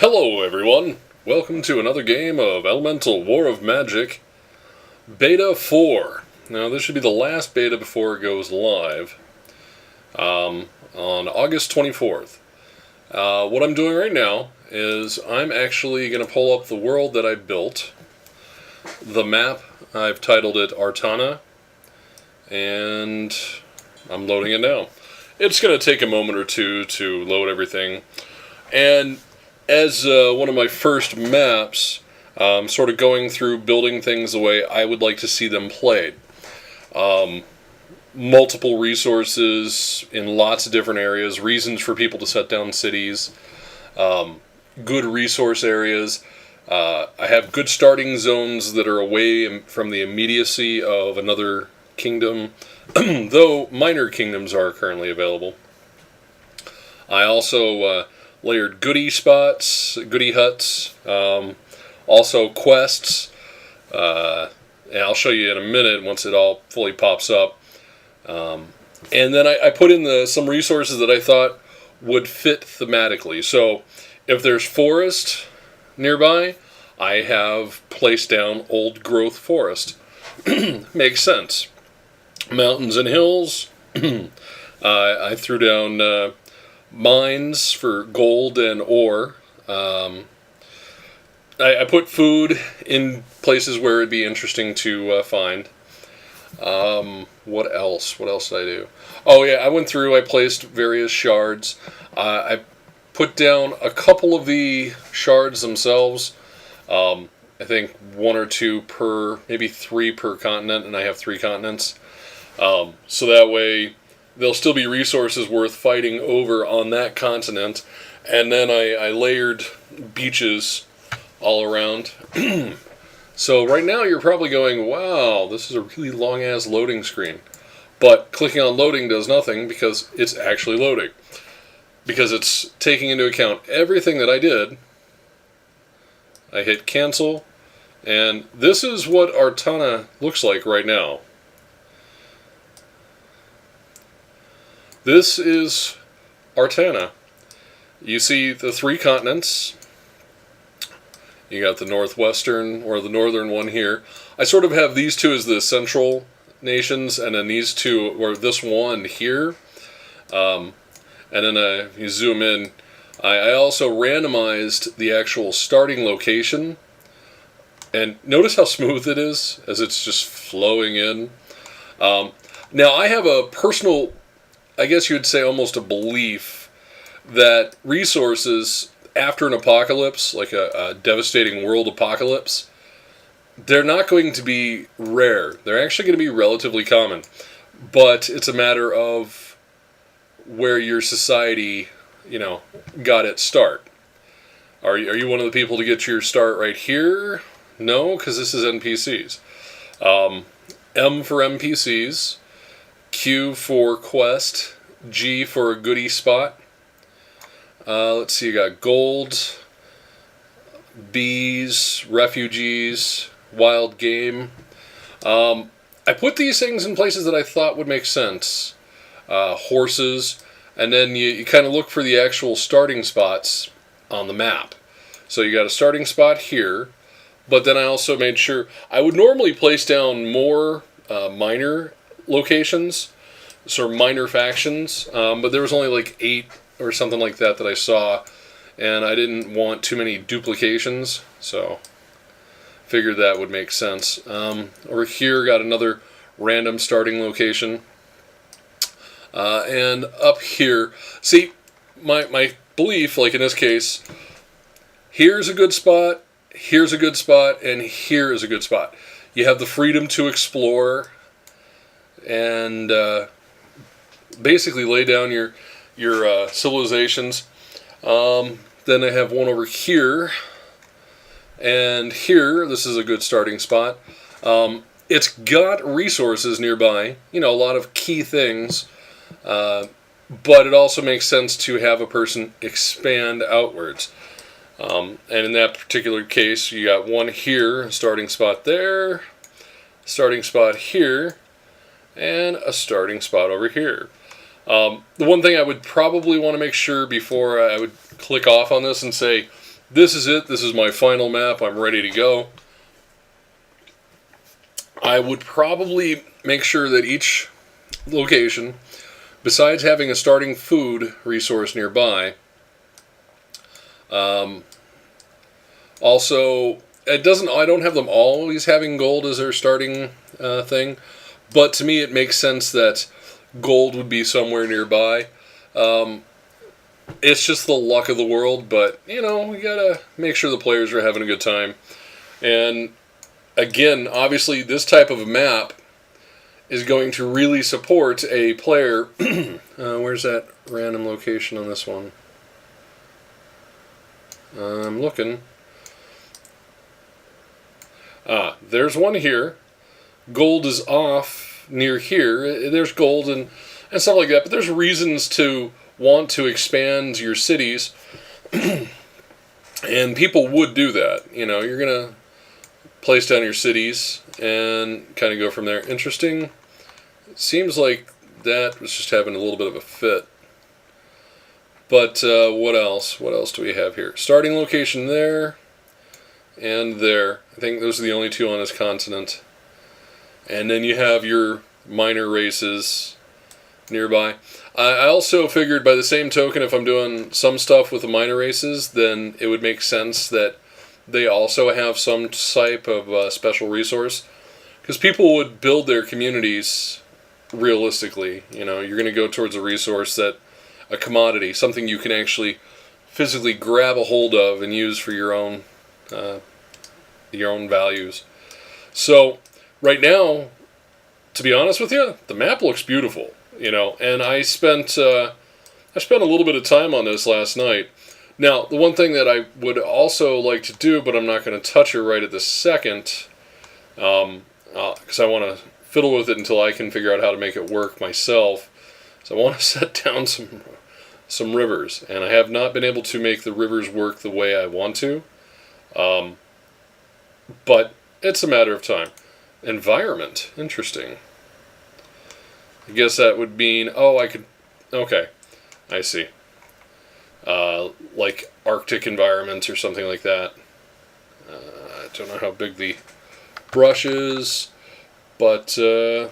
Hello everyone! Welcome to another game of Elemental War of Magic Beta 4. Now this should be the last beta before it goes live on August 24th. What I'm doing right now is I'm actually going to pull up the world that I built. The map, I've titled it Artana, and I'm loading it now. It's going to take a moment or two to load everything. And as one of my first maps, sort of going through building things the way I would like to see them played. Multiple resources in lots of different areas, reasons for people to set down cities, good resource areas. I have good starting zones that are away from the immediacy of another kingdom, though minor kingdoms are currently available. I also layered goodie spots, goodie huts, also quests, and I'll show you in a minute once it all fully pops up. And then I put in some resources that I thought would fit thematically. So if there's forest nearby, I have placed down old growth forest. Makes sense. Mountains and hills, I threw down mines for gold and ore. I put food in places where it'd be interesting to find. What else? What else did I do? Oh yeah, I went through, I placed various shards. I put down a couple of the shards themselves. I think one or two per, maybe three per continent, and I have 3 continents. So that way there'll still be resources worth fighting over on that continent. And then I layered beaches all around. So right now you're probably going, wow, this is a really long-ass loading screen. But clicking on loading does nothing because it's actually loading. Because it's taking into account everything that I did. I hit cancel, and this is what Artana looks like right now. This is Artana. You see the 3 continents. You got the northwestern, or the northern one here. I sort of have these 2 as the central nations, and then these 2, or this one here. And then if you zoom in, I also randomized the actual starting location. And notice how smooth it is, as it's just flowing in. Now I have a personal, I guess you would say almost a belief, that resources after an apocalypse, like a devastating world apocalypse, they're not going to be rare. They're actually going to be relatively common. But it's a matter of where your society, got its start. Are you one of the people to get your start right here? No, because this is NPCs. M for NPCs, Q for quest, G for a goodie spot. Let's see, you got gold, bees, refugees, wild game. I put these things in places that I thought would make sense. Horses, and then you kind of look for the actual starting spots on the map. So you got a starting spot here, but then I also made sure I would normally place down more minor locations, sort of minor factions, but there was only like 8 or something like that I saw, and I didn't want too many duplications, so figured that would make sense. Over here, got another random starting location, and up here, see, my belief, like in this case, here's a good spot, here's a good spot, and here is a good spot. You have the freedom to explore and basically lay down your civilizations. Then I have one over here, and here, this is a good starting spot. It's got resources nearby, a lot of key things, but it also makes sense to have a person expand outwards. And in that particular case, you got one here, a starting spot there, starting spot here, and a starting spot over here. The one thing I would probably want to make sure before I would click off on this and say, this is it. This is my final map. I'm ready to go. I would probably make sure that each location, besides having a starting food resource nearby, also, I don't have them always having gold as their starting thing, but to me it makes sense that gold would be somewhere nearby. It's just the luck of the world, but, we gotta make sure the players are having a good time. And, again, obviously this type of a map is going to really support a player. Where's that random location on this one? I'm looking. There's one here. Gold is off near here. There's gold and stuff like that, but there's reasons to want to expand your cities, and people would do that. You're going to place down your cities and kind of go from there. Interesting. It seems like that was just having a little bit of a fit. But what else? What else do we have here? Starting location there and there. I think those are the only two on this continent. And then you have your minor races nearby. I also figured by the same token, if I'm doing some stuff with the minor races, then it would make sense that they also have some type of special resource. Because people would build their communities realistically. You're going to go towards a resource a commodity, something you can actually physically grab a hold of and use for your own values. So right now, to be honest with you, the map looks beautiful. And I spent a little bit of time on this last night. Now, the one thing that I would also like to do, but I'm not going to touch it right at this second, because I want to fiddle with it until I can figure out how to make it work myself. So I want to set down some rivers, and I have not been able to make the rivers work the way I want to. But it's a matter of time. Environment, interesting. I guess that would mean, okay, I see. Like Arctic environments or something like that. I don't know how big the brush is, but, okay.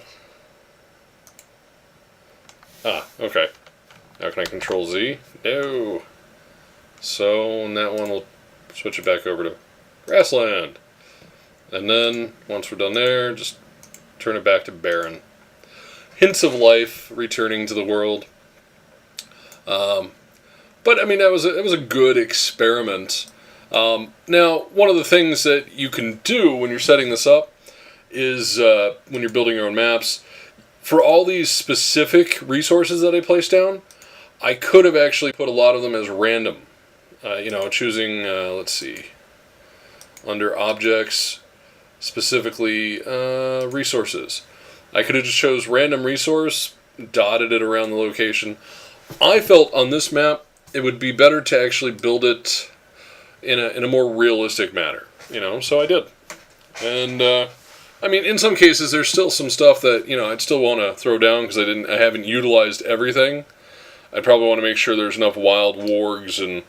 Now can I control Z? No. So, on that one, we'll switch it back over to grassland. And then, once we're done there, just turn it back to barren. Hints of life returning to the world. But, I mean, it was a good experiment. Now, one of the things that you can do when you're setting this up is, when you're building your own maps, for all these specific resources that I placed down, I could have actually put a lot of them as random. Choosing, let's see, under objects, specifically resources. I could have just chose random resource, dotted it around the location. I felt on this map it would be better to actually build it in a more realistic manner, so I did. And I mean, in some cases there's still some stuff that I'd still want to throw down because I haven't utilized everything. I'd probably want to make sure there's enough wild wargs and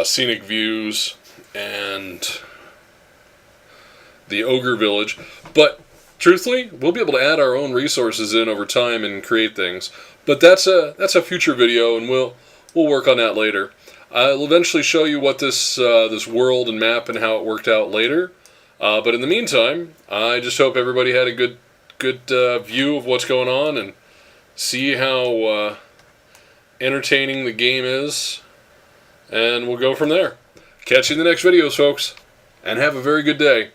scenic views and the ogre village, but truthfully, we'll be able to add our own resources in over time and create things. But that's a future video, and we'll work on that later. I'll eventually show you what this world and map and how it worked out later. But in the meantime, I just hope everybody had a good view of what's going on and see how entertaining the game is, and we'll go from there. Catch you in the next videos, folks, and have a very good day.